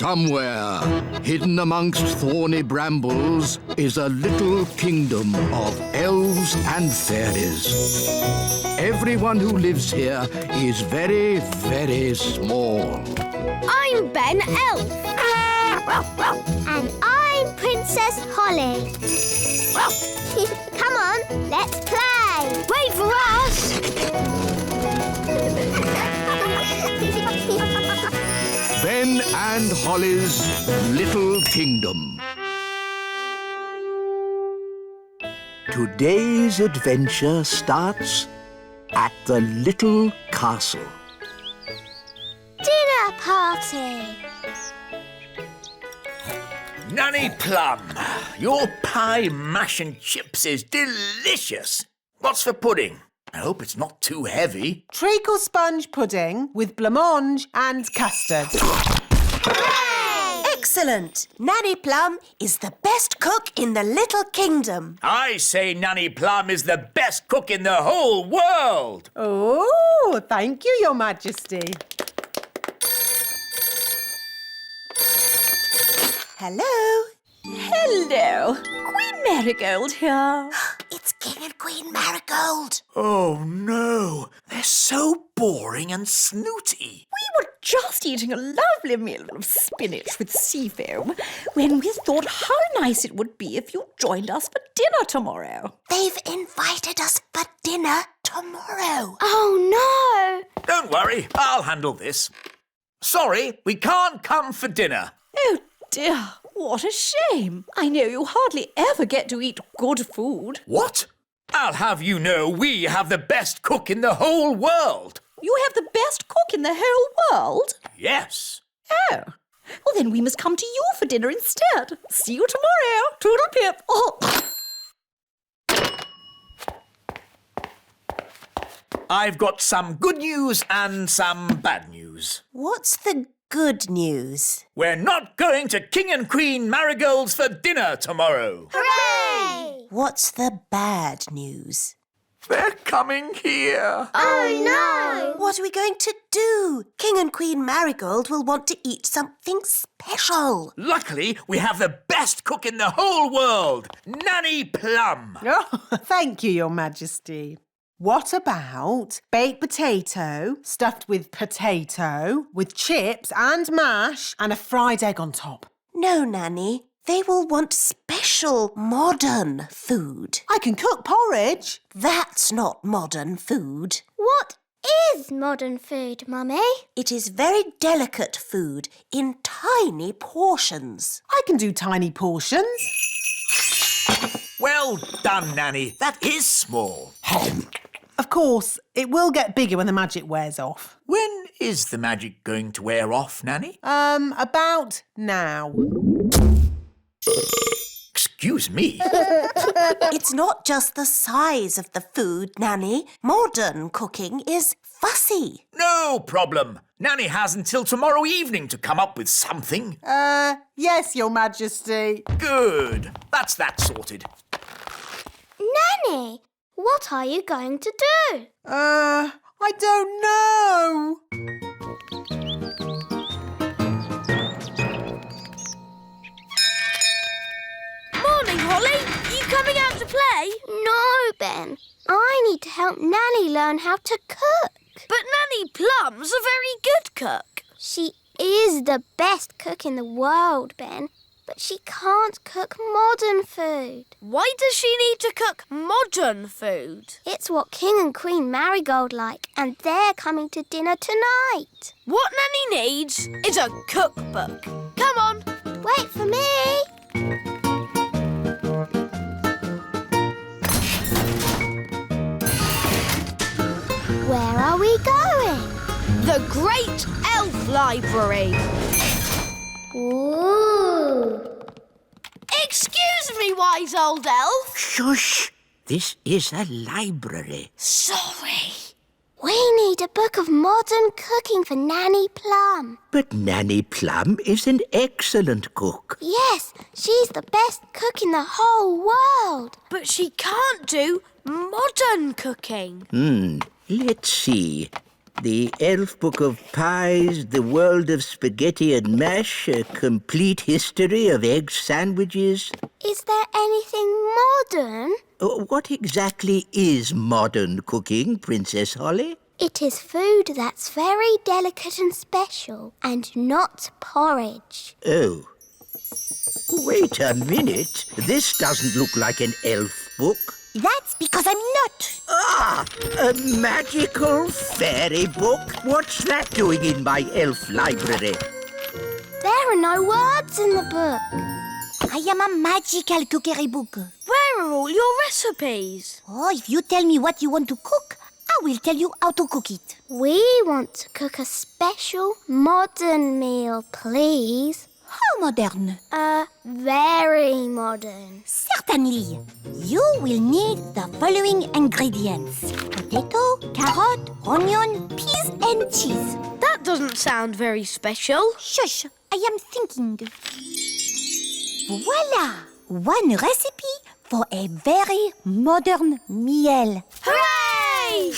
Somewhere, hidden amongst thorny brambles, is a little kingdom of elves and fairies. Everyone who lives here is very, very small. I'm Ben Elf. And I'm Princess Holly. Come on, let's play. Wait for us! Ben and Holly's Little Kingdom. Today's adventure starts at the little castle. Dinner party. Nanny Plum, your pie, mash and chips is delicious. What's for pudding? I hope it's not too heavy. Treacle sponge pudding with blancmange and custard. Hooray! Excellent! Nanny Plum is the best cook in the Little Kingdom. I say Nanny Plum is the best cook in the whole world. Oh, thank you, Your Majesty. Hello. Hello, Queen Marigold here. It's King and Queen Marigold. Oh no, they're so boring and snooty. We were just eating a lovely meal of spinach with sea foam when we thought how nice it would be if you joined us for dinner tomorrow. They've invited us for dinner tomorrow. Oh, no! Don't worry, I'll handle this. Sorry, we can't come for dinner. Oh dear, what a shame. I know you hardly ever get to eat good food. What? I'll have you know we have the best cook in the whole world. You have the best cook in the whole world? Yes. Oh. Well, then we must come to you for dinner instead. See you tomorrow. Toodle pip. Oh. I've got some good news and some bad news. What's the good news? We're not going to King and Queen Marigolds for dinner tomorrow. Hooray! What's the bad news? They're coming here. Oh, no! What are we going to do? King and Queen Marigold will want to eat something special. Luckily, we have the best cook in the whole world, Nanny Plum. Oh, thank you, Your Majesty. What about baked potato stuffed with potato, with chips and mash and a fried egg on top? No, Nanny. They will want special modern food. I can cook porridge. That's not modern food. What is modern food, Mummy? It is very delicate food in tiny portions. I can do tiny portions. Well done, Nanny. That is small. Of course, it will get bigger when the magic wears off. When is the magic going to wear off, Nanny? About now. Excuse me. It's not just the size of the food, Nanny. Modern cooking is fussy. No problem. Nanny has until tomorrow evening to come up with something. Yes, Your Majesty. Good. That's that sorted. Nanny, what are you going to do? I don't know. Morning, Holly. Are you coming out to play? No, Ben. I need to help Nanny learn how to cook. But Nanny Plum's a very good cook. She is the best cook in the world, Ben. But she can't cook modern food. Why does she need to cook modern food? It's what King and Queen Marigold like, and they're coming to dinner tonight. What Nanny needs is a cookbook. Come on. Wait for me. Where are we going? The Great Elf Library. Ooh. Excuse me, wise old elf. Shush! This is a library. Sorry. We need a book of modern cooking for Nanny Plum. But Nanny Plum is an excellent cook. Yes, she's the best cook in the whole world. But she can't do modern cooking. Let's see. The Elf Book of Pies, The World of Spaghetti and Mash, A Complete History of Egg Sandwiches. Is there anything modern? What exactly is modern cooking, Princess Holly? It is food that's very delicate and special, and not porridge. Oh. Wait a minute. This doesn't look like an elf book. That's because I'm not. Ah! A magical fairy book? What's that doing in my elf library? There are no words in the book. I am a magical cookery book. Where are all your recipes? Oh, if you tell me what you want to cook, I will tell you how to cook it. We want to cook a special modern meal, please. How modern? Very modern. Certainly. You will need the following ingredients. Potato, carrot, onion, peas and cheese. That doesn't sound very special. Shush, I am thinking. Voila! One recipe for a very modern meal. Hooray!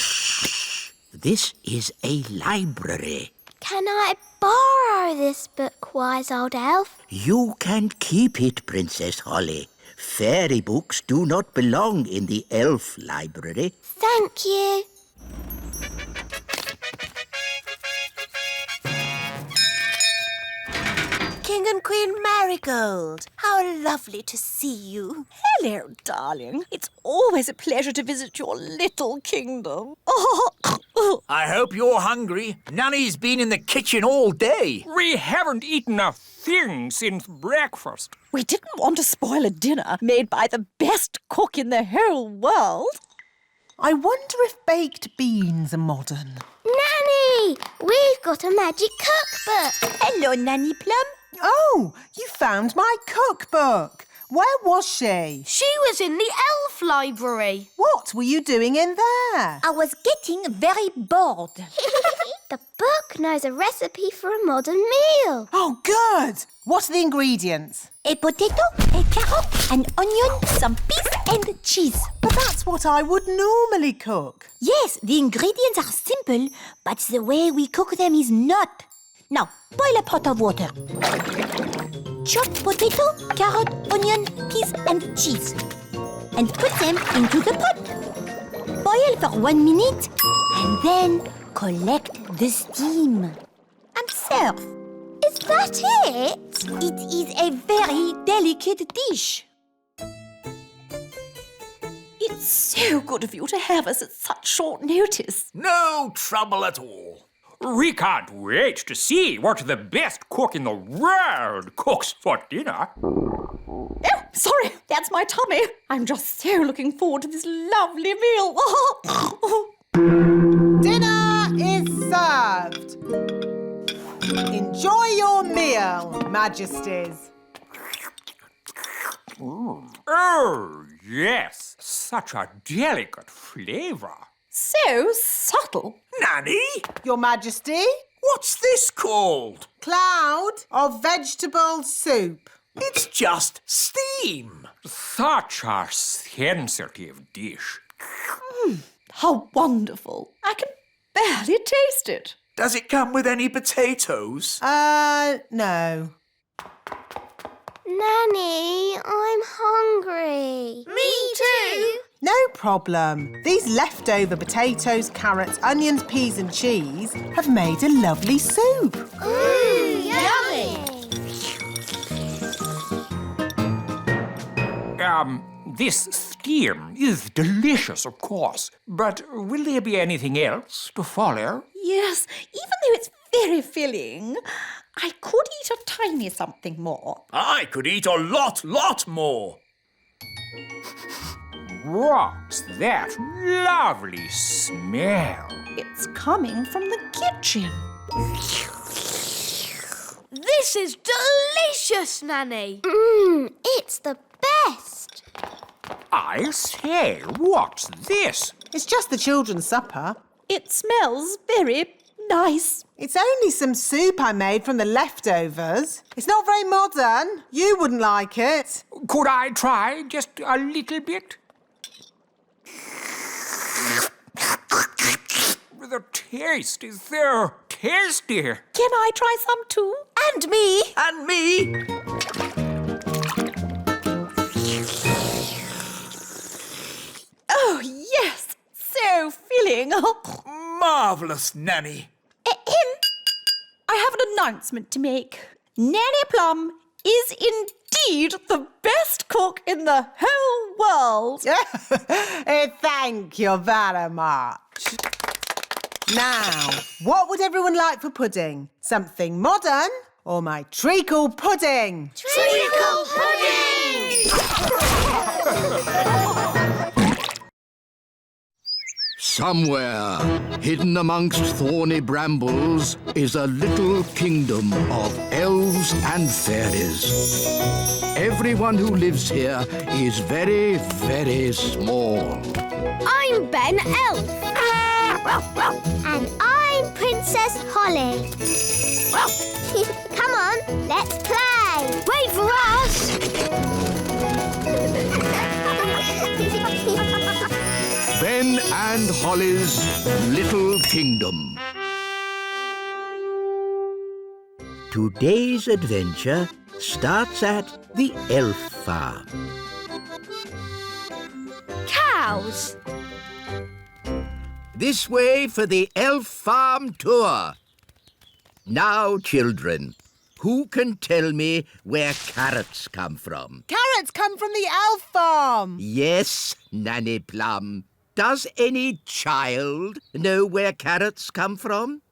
This is a library. Can I borrow this book, wise old elf? You can keep it, Princess Holly. Fairy books do not belong in the elf library. Thank you. King and Queen Marigold, how lovely to see you. Hello, darling. It's always a pleasure to visit your little kingdom. I hope you're hungry. Nanny's been in the kitchen all day. We haven't eaten a thing since breakfast. We didn't want to spoil a dinner made by the best cook in the whole world. I wonder if baked beans are modern. Nanny, we've got a magic cookbook. Hello, Nanny Plum. Oh, you found my cookbook. Where was she? She was in the elf library. What were you doing in there? I was getting very bored. The book knows a recipe for a modern meal. Oh, good. What are the ingredients? A potato, a carrot, an onion, some peas and cheese. But that's what I would normally cook. Yes, the ingredients are simple, but the way we cook them is not. Now, boil a pot of water. Chop potato, carrot, onion, peas and cheese. And put them into the pot. Boil for 1 minute and then collect the steam. And serve. Is that it? It is a very delicate dish. It's so good of you to have us at such short notice. No trouble at all. We can't wait to see what the best cook in the world cooks for dinner. Oh, sorry, that's my tummy. I'm just so looking forward to this lovely meal. Dinner is served. Enjoy your meal, Majesties. Oh, yes. Such a delicate flavour. So subtle. Nanny, Your Majesty, what's this called? cloud of vegetable soup. It's just steam. Such a sensitive dish. How wonderful. I can barely taste it. Does it come with any potatoes? No. Nanny, I'm hungry. Me too. No problem. These leftover potatoes, carrots, onions, peas and cheese have made a lovely soup. Yummy. This steam is delicious, of course. But will there be anything else to follow? Yes, even though it's very filling, I could eat a tiny something more. I could eat a lot more. What's that lovely smell? It's coming from the kitchen. This is delicious, Nanny. It's the best. I say, what's this? It's just the children's supper. It smells very nice. It's only some soup I made from the leftovers. It's not very modern. You wouldn't like it. Could I try just a little bit? the taste is so tasty. Can I try some too? And me. And me. Oh, yes. So filling. Marvellous, Nanny. I have an announcement to make. Nanny Plum is indeed the best cook in the whole world. Thank you very much. Now, what would everyone like for pudding? Something modern or my treacle pudding? Treacle pudding! Somewhere, hidden amongst thorny brambles, is a little kingdom of elves and fairies. Everyone who lives here is very, very small. I'm Ben Elf. And I'm Princess Holly. Come on, let's play. Wait for us. Ben and Holly's Little Kingdom. Today's adventure starts at the elf farm. Cows. This way for the elf farm tour. Now, children, who can tell me where carrots come from? Carrots come from the elf farm. Yes, Nanny Plum. Does any child know where carrots come from?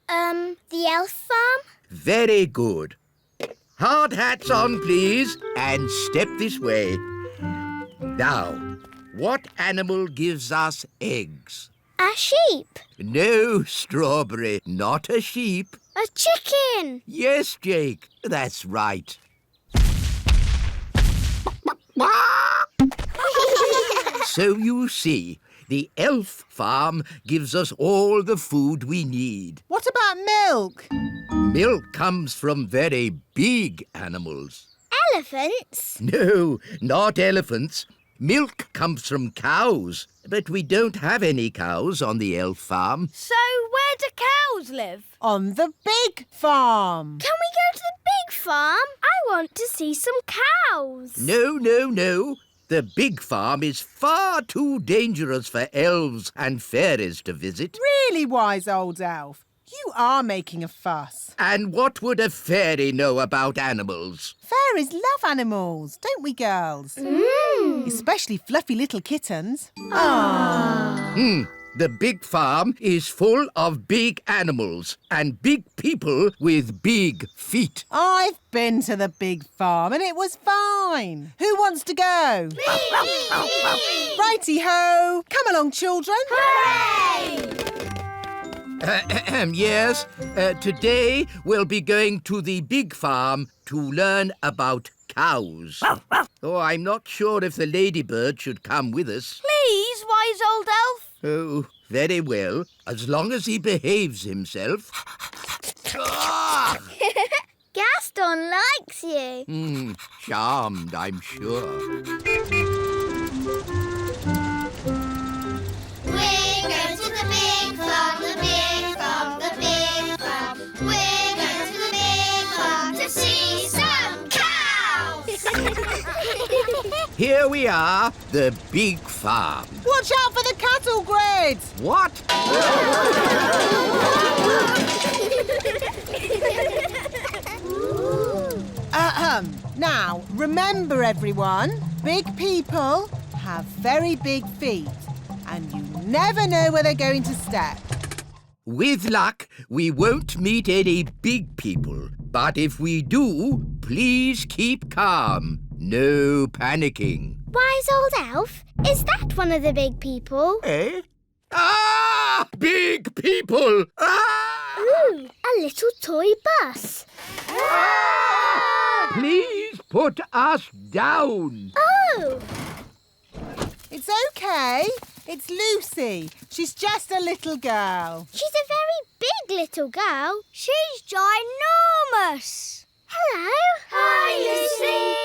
The elf farm? Very good. Hard hats on, please, and step this way. Now, what animal gives us eggs? A sheep. No, Strawberry, not a sheep. A chicken. Yes, Jake, that's right. So you see, the elf farm gives us all the food we need. What about milk? Milk comes from very big animals. Elephants? No, not elephants. Milk comes from cows, but we don't have any cows on the elf farm. So where do cows live? On the big farm. Can we go to the big farm? I want to see some cows. No, no, no. The big farm is far too dangerous for elves and fairies to visit. Really, wise old elf. You are making a fuss. And what would a fairy know about animals? Fairies love animals, don't we, girls? Especially fluffy little kittens. The big farm is full of big animals and big people with big feet. I've been to the big farm and it was fine. Who wants to go? Righty-ho. Come along, children. Hooray! Yes, today we'll be going to the big farm to learn about cows. Oh, I'm not sure if the ladybird should come with us. Please, wise old elf. Oh, very well, as long as he behaves himself. Gaston likes you. Charmed, I'm sure. We're going to the big farm, the big farm, the big farm. We're going to the big farm to see some cows. Here we are, the big farm. Watch out for the cattle grids. What? Now, remember everyone, big people have very big feet and you never know where they're going to step. With luck, we won't meet any big people. But if we do, please keep calm. No panicking. Wise old elf, is that one of the big people? Eh? Ah! Big people! Ah! Ooh, a little toy bus. Please put us down. Oh! It's okay. It's Lucy. She's just a little girl. She's a very big little girl. She's ginormous. Hello. Hi, Lucy.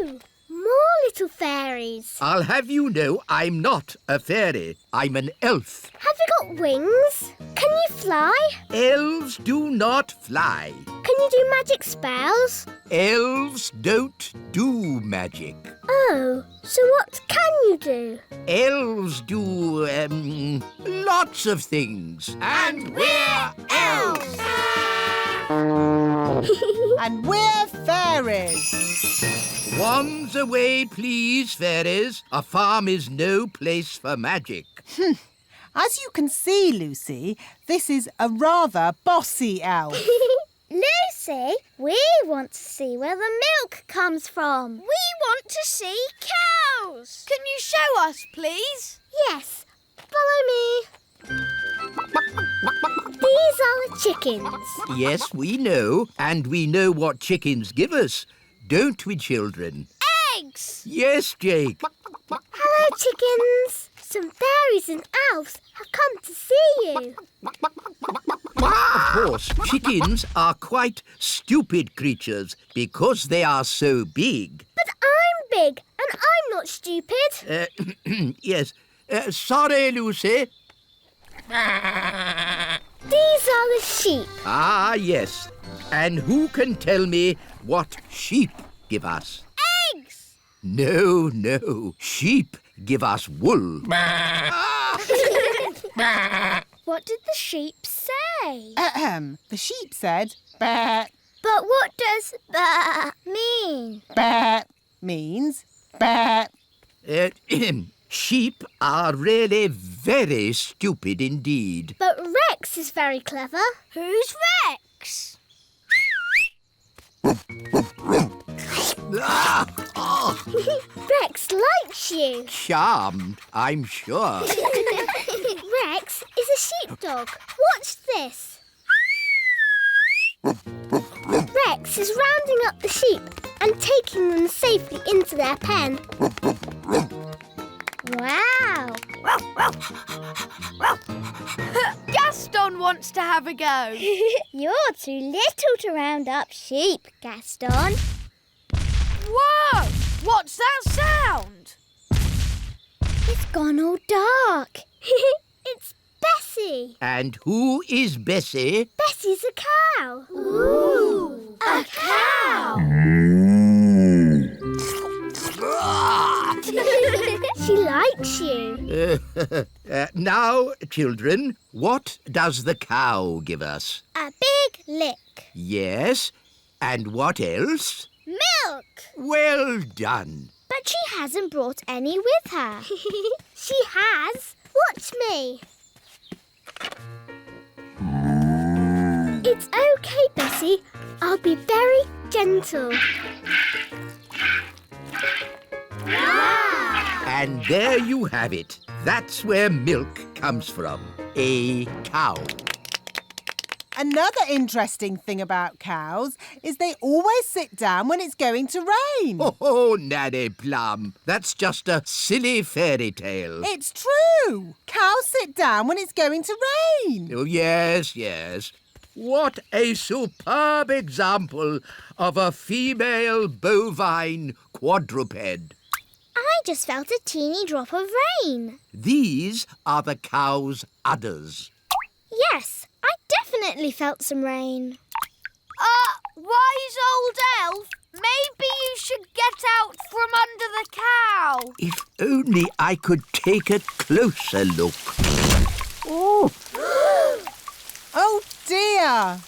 Ooh, more little fairies. I'll have you know I'm not a fairy. I'm an elf. Have you got wings? Can you fly? Elves do not fly. Can you do magic spells? Elves don't do magic. Oh, so what can you do? Elves do, lots of things. And we're elves! And we're fairies. Wands away, please, fairies. A farm is no place for magic. As you can see, Lucy, this is a rather bossy elf. Lucy, we want to see where the milk comes from. We want to see cows. Can you show us, please? Yes, follow me. These are the chickens. Yes, we know. And we know what chickens give us. Don't we, children? Eggs! Yes, Jake. Hello, chickens. Some fairies and elves have come to see you. Of course, chickens are quite stupid creatures because they are so big. But I'm big and I'm not stupid. Yes. Sorry, Lucy. These are the sheep. Ah, yes. And who can tell me what sheep give us? Eggs. No. Sheep give us wool. What did the sheep say? The sheep said, "Bah." But what does that mean? Bah means bah. Sheep are really very stupid indeed. But Rex is very clever. Who's Rex? Rex likes you. Charmed, I'm sure. Rex is a sheepdog. Watch this. Rex is rounding up the sheep and taking them safely into their pen. Wow! Gaston wants to have a go. You're too little to round up sheep, Gaston. Whoa! What's that sound? It's gone all dark. It's Bessie. And who is Bessie? Bessie's a cow. Ooh! A cow! She likes you. Now, children, what does the cow give us? A big lick. Yes, and what else? Milk. Well done. But she hasn't brought any with her. She has. Watch me. It's okay, Bessie. I'll be very gentle. Wow! And there you have it. That's where milk comes from. A cow. Another interesting thing about cows is they always sit down when it's going to rain. Oh, Nanny Plum. That's just a silly fairy tale. It's true. Cows sit down when it's going to rain. Oh, yes. What a superb example of a female bovine quadruped. I just felt a teeny drop of rain. These are the cow's udders. Yes, I definitely felt some rain. Wise old elf, maybe you should get out from under the cow. If only I could take a closer look. Oh! Oh dear!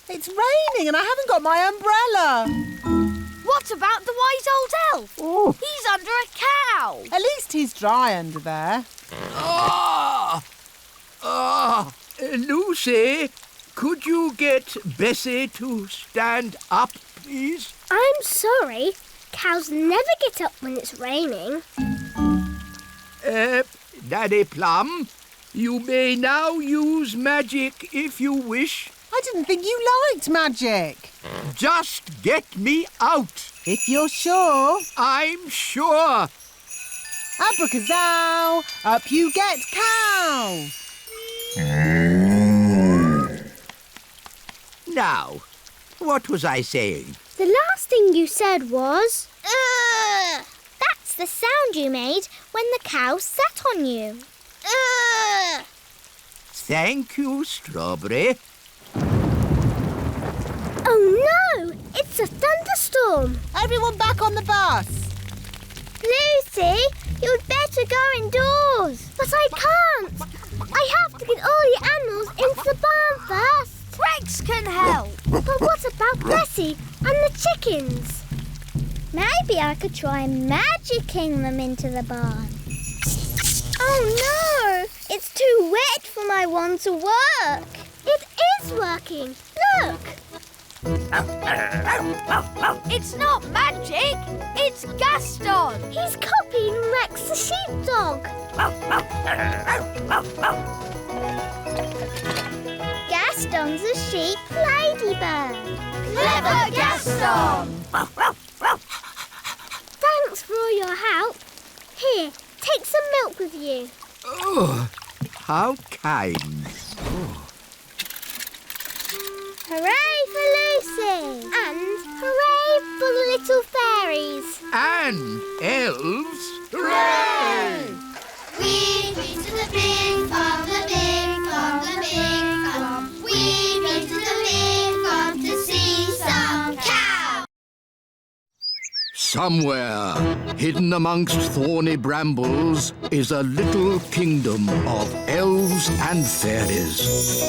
It's raining and I haven't got my umbrella. What about the wise old elf? Oh. He's under a cow. At least he's dry under there. Lucy, could you get Bessie to stand up, please? I'm sorry. Cows never get up when it's raining. Nanny Plum, you may now use magic if you wish. I didn't think you liked magic. Just get me out. If you're sure. I'm sure. Abracazoo, up you get, cow. Now, what was I saying? The last thing you said was... That's the sound you made when the cow sat on you. Ugh! Thank you, Strawberry. Oh no! It's a thunderstorm! Everyone back on the bus. Lucy, you'd better go indoors. But I can't. I have to get all the animals into the barn first. Rex can help. But what about Bessie and the chickens? Maybe I could try magicking them into the barn. Oh no! It's too wet for my wand to work. It is working. Look! It's not magic. It's Gaston. He's copying Rex the sheepdog. Gaston's a sheep ladybird. Clever Gaston. Thanks for all your help. Here, take some milk with you. Oh, how kind. Hooray for Lucy! And hooray for the little fairies! And elves. Hooray! We've been to the big farm, the big farm, the big farm. We've been to the big farm to see some cows. Somewhere, hidden amongst thorny brambles, is a little kingdom of elves and fairies.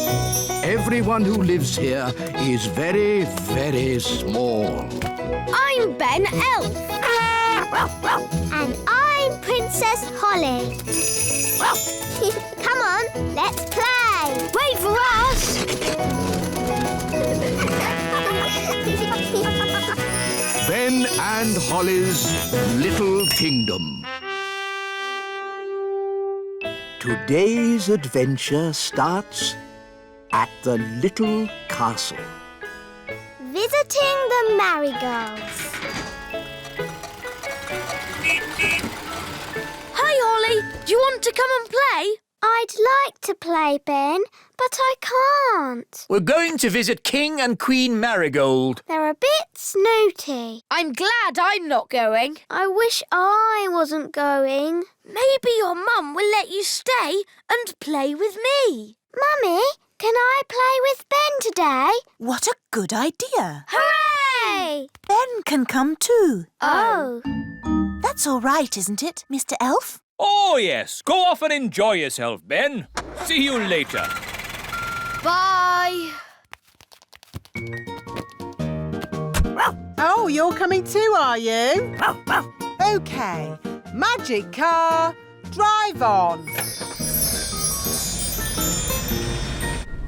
Everyone who lives here is very, very small. I'm Ben Elf. And I'm Princess Holly. Come on, let's play. Wait for us. Ben and Holly's Little Kingdom. Today's adventure starts at the little castle. Visiting the Marigolds. Hi, Holly. Do you want to come and play? I'd like to play, Ben, but I can't. We're going to visit King and Queen Marigold. They're a bit snooty. I'm glad I'm not going. I wish I wasn't going. Maybe your mum will let you stay and play with me. Mummy, can I play with Ben today? What a good idea. Hooray! Ben can come too. Oh. That's all right, isn't it, Mr. Elf? Oh, yes. Go off and enjoy yourself, Ben. See you later. Bye. Oh, you're coming too, are you? OK. Magic car, drive on.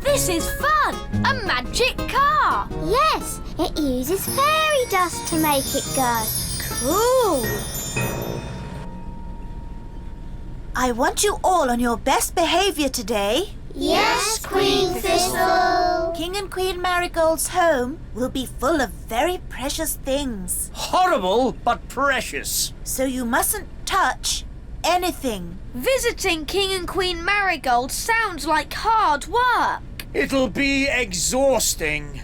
This is fun. A magic car. Yes, it uses fairy dust to make it go. Cool. I want you all on your best behaviour today. Yes, Queen Thistle. King and Queen Marigold's home will be full of very precious things. Horrible, but precious. So you mustn't touch anything. Visiting King and Queen Marigold sounds like hard work. It'll be exhausting.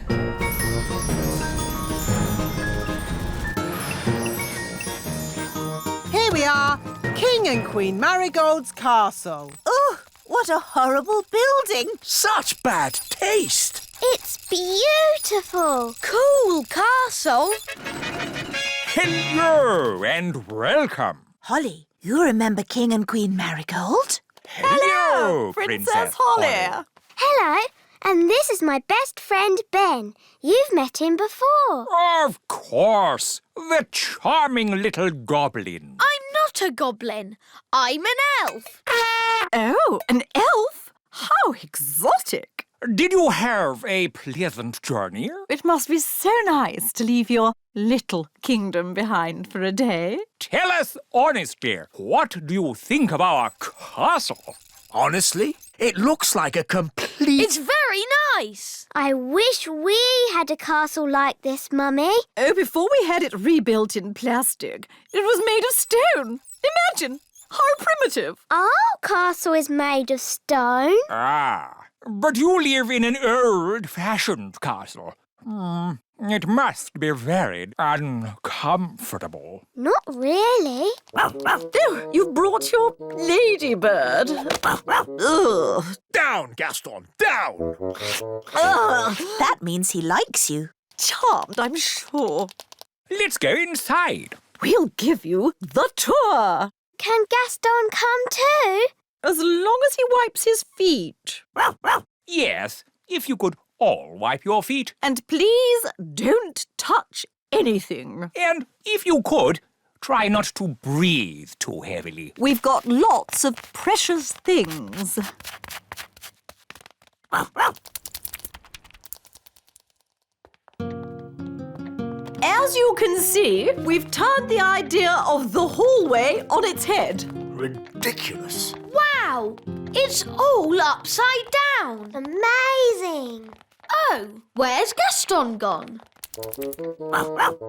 Here we are, King and Queen Marigold's castle. Oh, what a horrible building. Such bad taste. It's beautiful. Cool castle. Hello and welcome. Holly, you remember King and Queen Marigold? Hello, Princess Holly. Hello, and this is my best friend Ben. You've met him before. Of course, the charming little goblin. I'm not a goblin. I'm an elf. Oh, an elf? How exotic. Did you have a pleasant journey? It must be so nice to leave your little kingdom behind for a day. Tell us honestly, what do you think of our castle? Honestly, it looks like a complete... It's very nice. I wish we had a castle like this, Mummy. Oh, before we had it rebuilt in plastic, it was made of stone. Imagine, how primitive. Our castle is made of stone. Ah, but you live in an old-fashioned castle. It must be very uncomfortable. Not really. Oh, you've brought your ladybird. Ugh. Down, Gaston, down! That means he likes you. Charmed, I'm sure. Let's go inside. We'll give you the tour. Can Gaston come too? As long as he wipes his feet. Yes, if you could all wipe your feet. And please don't touch anything. And if you could, try not to breathe too heavily. We've got lots of precious things. As you can see, we've turned the idea of the hallway on its head. Ridiculous. Wow! It's all upside down. Amazing. Oh, where's Gaston gone?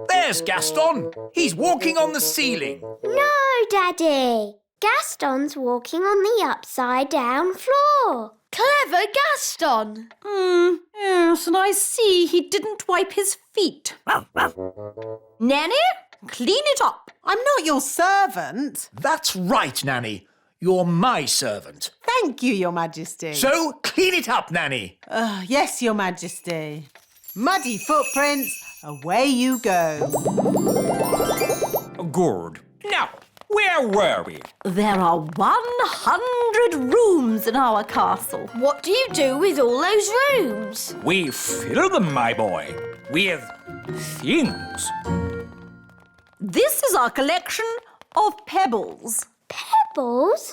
There's Gaston. He's walking on the ceiling. No, Daddy. Gaston's walking on the upside-down floor. Clever Gaston. Yes, and I see he didn't wipe his feet. Nanny, clean it up. I'm not your servant. That's right, Nanny. You're my servant. Thank you, Your Majesty. So clean it up, Nanny. Yes, Your Majesty. Muddy footprints, away you go. Good. Now, where were we? There are 100 rooms in our castle. What do you do with all those rooms? We fill them, my boy, with things. This is our collection of pebbles. Pebbles?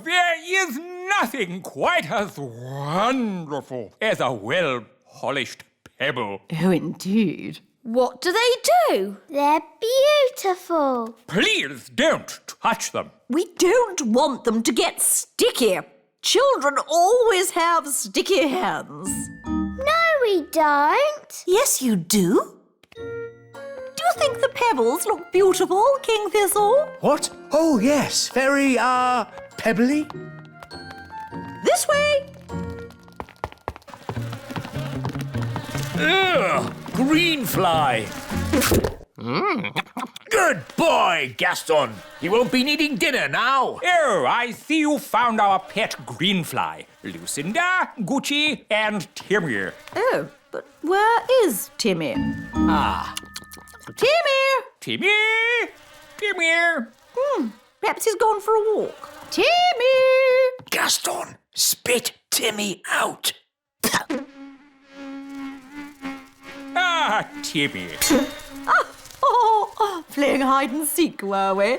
There is nothing quite as wonderful as a well-polished pebble. Oh, indeed. What do they do? They're beautiful. Please don't touch them. We don't want them to get sticky. Children always have sticky hands. No, we don't. Yes, you do. Do you think the pebbles look beautiful, King Thistle? What? Oh, yes. Very, pebbly. This way. Ugh, green fly. Good boy, Gaston. You won't be needing dinner now. Oh, I see you found our pet greenfly. Lucinda, Gucci, and Timmy. Oh, but where is Timmy? Timmy! Timmy! Timmy! Perhaps he's gone for a walk. Timmy! Gaston, spit Timmy out. Ah, Timmy. Playing hide and seek, were we?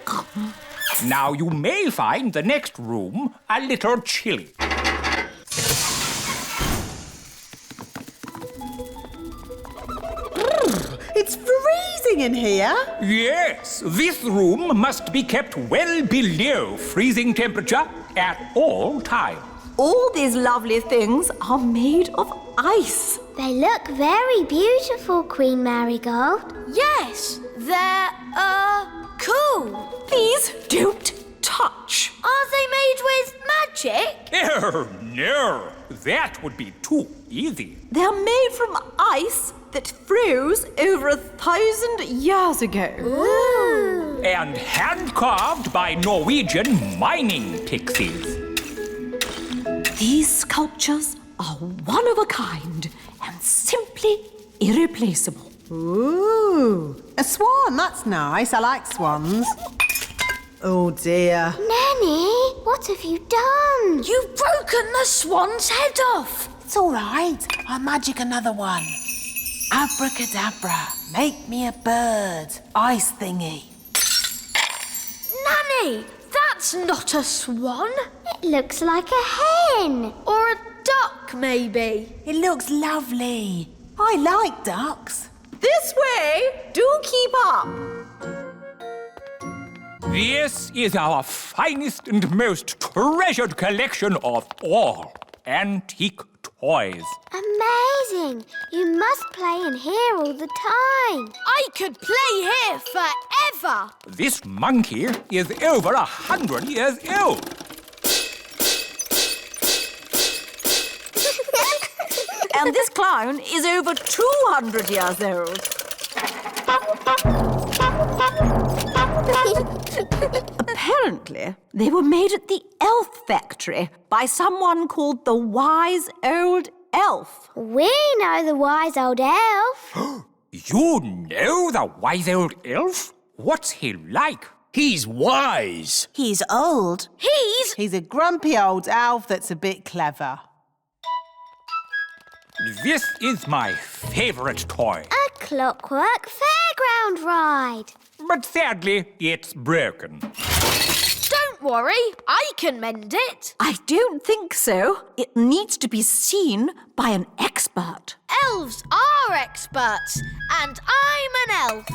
Now you may find the next room a little chilly. It's freezing in here. Yes, this room must be kept well below freezing temperature at all times. All these lovely things are made of ice. They look very beautiful, Queen Marigold. Yes, they're, cool. Please don't touch. Are they made with magic? Oh, no, that would be too easy. They're made from ice that froze over 1,000 years ago. Ooh. And hand-carved by Norwegian mining pixies. These sculptures are one of a kind and simply irreplaceable. Ooh, a swan, that's nice. I like swans. Oh dear. Nanny, what have you done? You've broken the swan's head off. It's all right. I'll magic another one. Abracadabra, make me a bird. Ice thingy. Nanny, that's not a swan. It looks like a hen. Or a duck, maybe. It looks lovely. I like ducks. This way, do keep up. This is our finest and most treasured collection of all antique toys. Amazing. You must play in here all the time. I could play here forever. This monkey is over 100 years old. And this clown is over 200 years old. Apparently, they were made at the elf factory by someone called the Wise Old Elf. We know the wise old elf. You know the wise old elf? What's he like? He's wise. He's old. He's a grumpy old elf that's a bit clever. This is my favourite toy. A clockwork fairground ride. But sadly, it's broken. Don't worry, I can mend it. I don't think so. It needs to be seen by an expert. Elves are experts, and I'm an elf.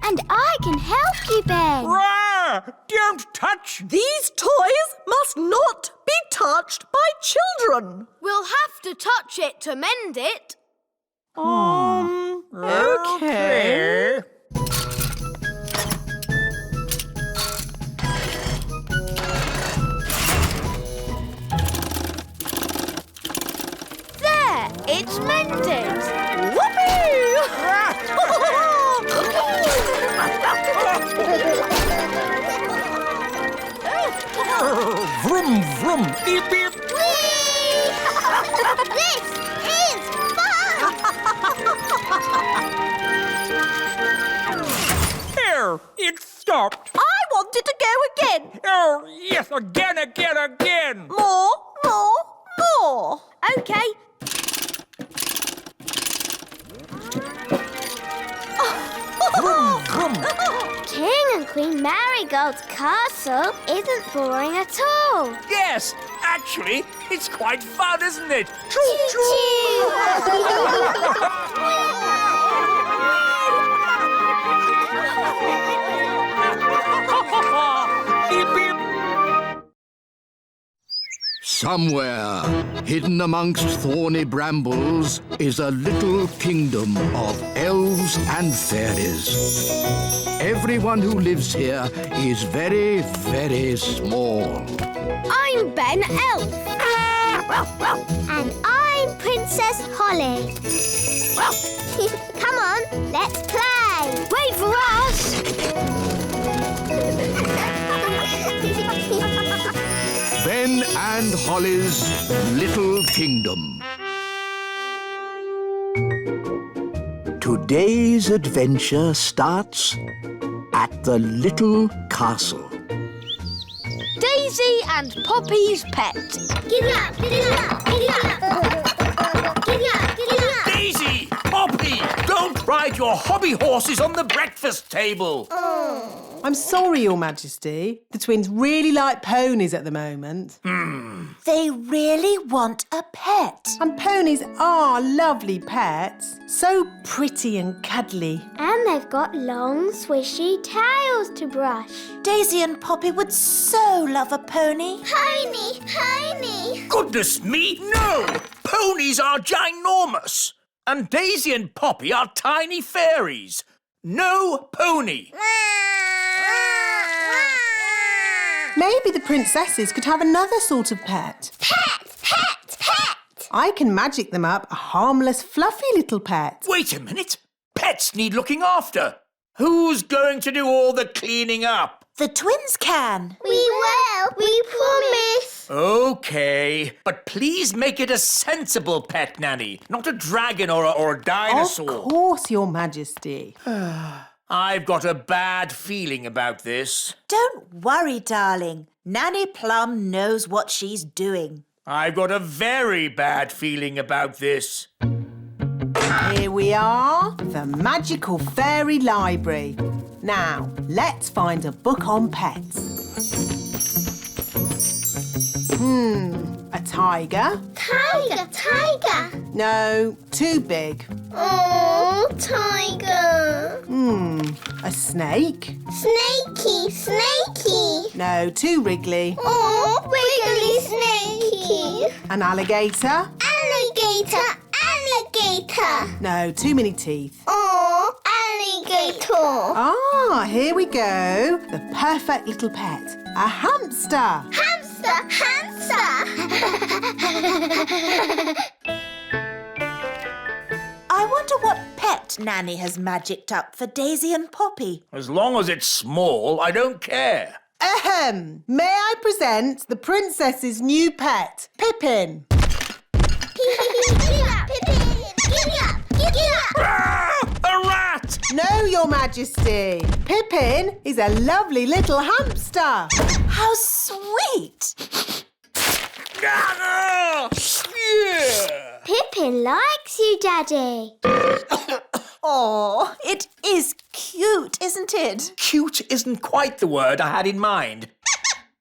And I can help you, Ben. Rah! Don't touch! These toys must not be touched by children. We'll have to touch it to mend it. Okay. There, it's mended. Vroom, vroom, beep, beep. This is fun! There, it stopped. I want it to go again. Oh, yes, again. More. Okay. Vroom, vroom. King and Queen Marigold's castle isn't boring at all. Yes, actually, it's quite fun, isn't it? Beep, beep. Somewhere, hidden amongst thorny brambles, is a little kingdom of elves and fairies. Everyone who lives here is very, very small. I'm Ben Elf. And I'm Princess Holly. Come on, let's play. Wait for us. Ben and Holly's Little Kingdom. Today's adventure starts at the little castle. Daisy and Poppy's pet. Giddy up, giddy up, giddy up. Giddy up, giddy up. Daisy! Poppy! Don't ride your hobby horses on the breakfast table. I'm sorry, Your Majesty. The twins really like ponies at the moment. They really want a pet. And ponies are lovely pets. So pretty and cuddly. And they've got long, swishy tails to brush. Daisy and Poppy would so love a pony. Pony, pony. Goodness me, no! Ponies are ginormous. And Daisy and Poppy are tiny fairies. No pony. Maybe the princesses could have another sort of pet. Pet, pet, pet. I can magic them up a harmless, fluffy little pet. Wait a minute. Pets need looking after. Who's going to do all the cleaning up? The twins can. We will. We promise. Okay, but please make it a sensible pet, Nanny, not a dragon or a dinosaur. Of course, Your Majesty. I've got a bad feeling about this. Don't worry, darling. Nanny Plum knows what she's doing. I've got a very bad feeling about this. Here we are, the magical fairy library. Now, let's find a book on pets. A tiger? Tiger. No, too big. Oh, tiger. A snake? Snaky. No, too wriggly. Oh, wiggly snakey. An alligator? Alligator. No, too many teeth. Oh, alligator. Ah, here we go. The perfect little pet. A hamster. Hamster. I wonder what pet Nanny has magicked up for Daisy and Poppy. As long as it's small, I don't care. Ahem! May I present the princess's new pet, Pippin? Giddy up, Pippin! Giddy up! Giddy up! Ah, a rat! No, Your Majesty. Pippin is a lovely little hamster. How sweet! Ah, yeah. Pippin likes you, Daddy. Oh, it is cute, isn't it? Cute isn't quite the word I had in mind.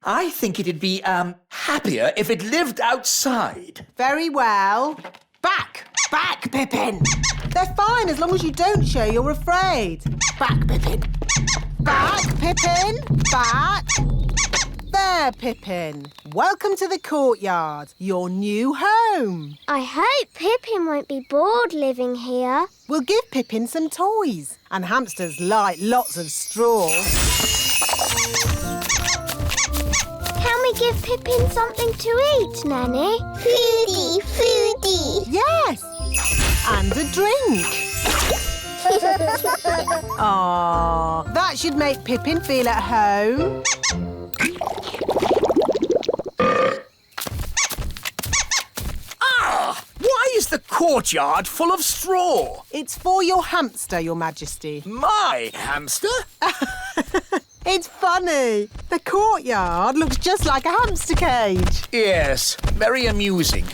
I think it'd be, happier if it lived outside. Very well. Back, Pippin. They're fine as long as you don't show you're afraid. Back, Pippin. Back, Pippin. Back. There, Pippin. Welcome to the courtyard, your new home. I hope Pippin won't be bored living here. We'll give Pippin some toys, and hamsters like lots of straw. Can we give Pippin something to eat, Nanny? Foodie, foodie. Yes, and a drink. Aww, that should make Pippin feel at home. Why is the courtyard full of straw? It's for your hamster, Your Majesty. My hamster? It's funny. The courtyard looks just like a hamster cage. Yes, very amusing.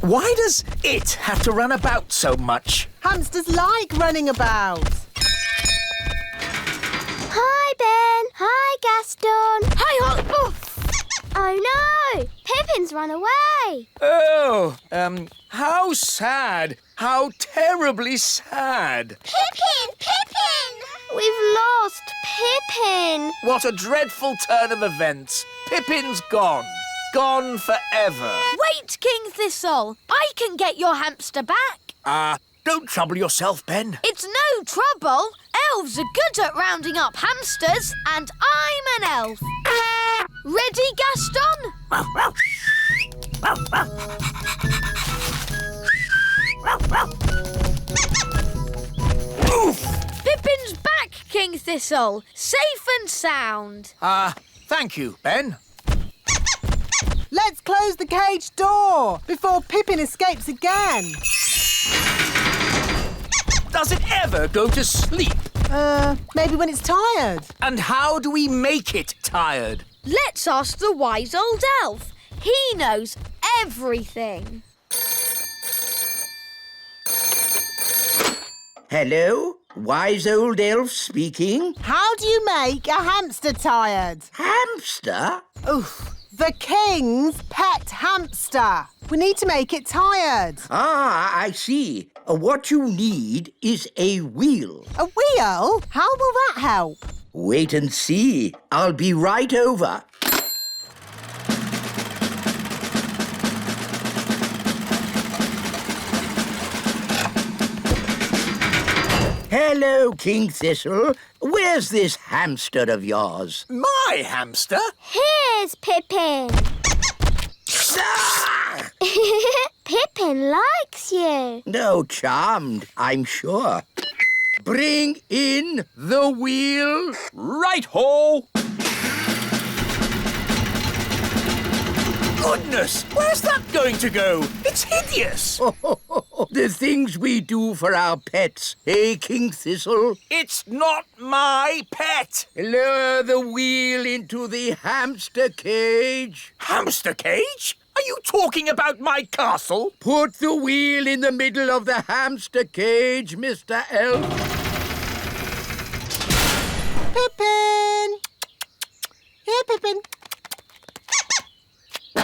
Why does it have to run about so much? Hamsters like running about. Hi, Ben. Hi, Gaston. Hi, Oof. Oh, no. Pippin's run away. Oh, how sad. How terribly sad. Pippin! Pippin! We've lost Pippin. What a dreadful turn of events. Pippin's gone. Gone forever. Wait, King Thistle. I can get your hamster back. Don't trouble yourself, Ben. It's no trouble. Elves are good at rounding up hamsters, and I'm an elf. Ready, Gaston? Oof! Pippin's back, King Thistle. Safe and sound. Thank you, Ben. Let's close the cage door before Pippin escapes again. Does it ever go to sleep? Maybe when it's tired. And how do we make it tired? Let's ask the wise old elf. He knows everything. Hello? Wise old elf speaking? How do you make a hamster tired? Hamster? Oof. The king's pet hamster. We need to make it tired. Ah, I see. What you need is a wheel. A wheel? How will that help? Wait and see. I'll be right over. Hello, King Thistle. Where's this hamster of yours? My hamster? Here's Pippin. Ah! Pippin likes you. No, charmed, I'm sure. Bring in the wheel. Right-ho! Goodness, where's that going to go? It's hideous. The things we do for our pets, eh, King Thistle? It's not my pet. Lower the wheel into the hamster cage. Hamster cage? Are you talking about my castle? Put the wheel in the middle of the hamster cage, Mr. Elf. Pippin! Here, Pippin.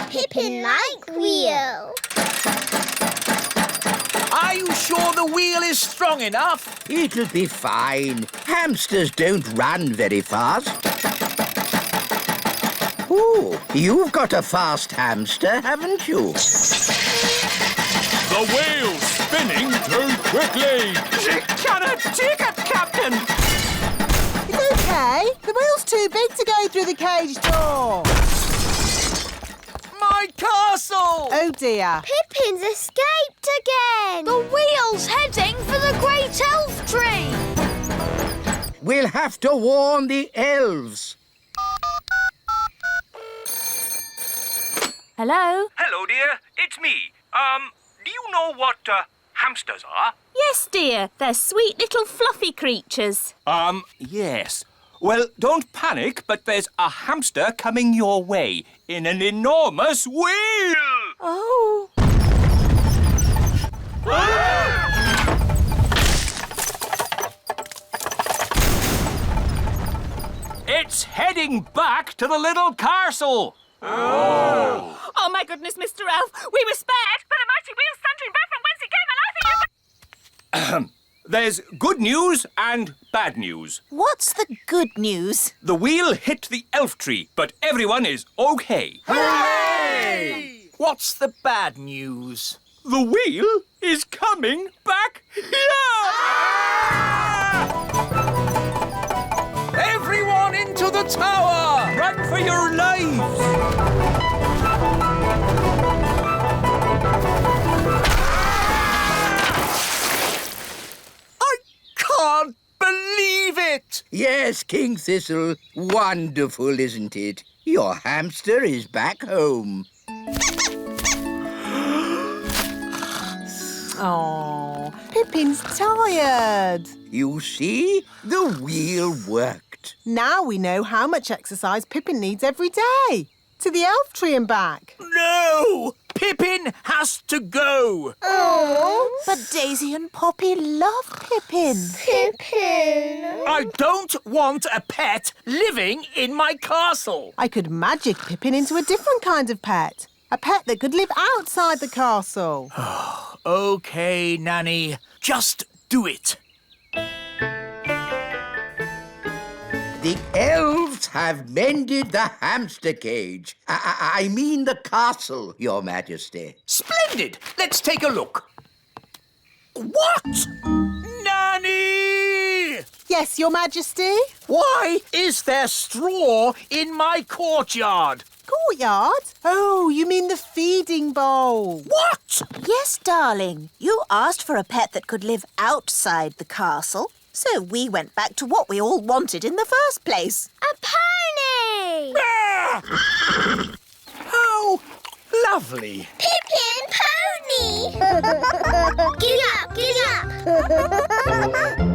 Pippin like wheel. Are you sure the wheel is strong enough? It'll be fine. Hamsters don't run very fast. Ooh, you've got a fast hamster, haven't you? The wheel's spinning too quickly. She cannot take it, Captain. It's okay. The wheel's too big to go through the cage door. My my castle! Oh dear. Pippin's escaped again. The wheel's heading for the great elf tree. We'll have to warn the elves. Hello? Hello, dear. It's me. Do you know what hamsters are? Yes, dear. They're sweet little fluffy creatures. Yes. Well, don't panic, but there's a hamster coming your way in an enormous wheel. Oh. It's heading back to the little castle. Oh, my goodness, Mr. Elf. We were spared, but the mighty wheel's thundering back from whence it came, and I think There's good news and bad news. What's the good news? The wheel hit the elf tree, but everyone is okay. Hooray! What's the bad news? The wheel is coming back here! Everyone into the tower! Run for your lives! I can't believe it! Yes, King Thistle. Wonderful, isn't it? Your hamster is back home. Oh, Pippin's tired. You see, the wheel worked. Now we know how much exercise Pippin needs every day. To the elf tree and back. No! Pippin has to go! Oh, But Daisy and Poppy love Pippin. Pippin. I don't want a pet living in my castle. I could magic Pippin into a different kind of pet. A pet that could live outside the castle. OK, Nanny. Just do it. The elves have mended the hamster cage. I mean the castle, Your Majesty. Splendid! Let's take a look. What? Nanny! Yes, Your Majesty? Why is there straw in my courtyard? Courtyard? Oh, you mean the feeding bowl. What? Yes, darling. You asked for a pet that could live outside the castle, so we went back to what we all wanted in the first place. A pony. Ah! How lovely. Pippin pony. Giddy up, giddy up.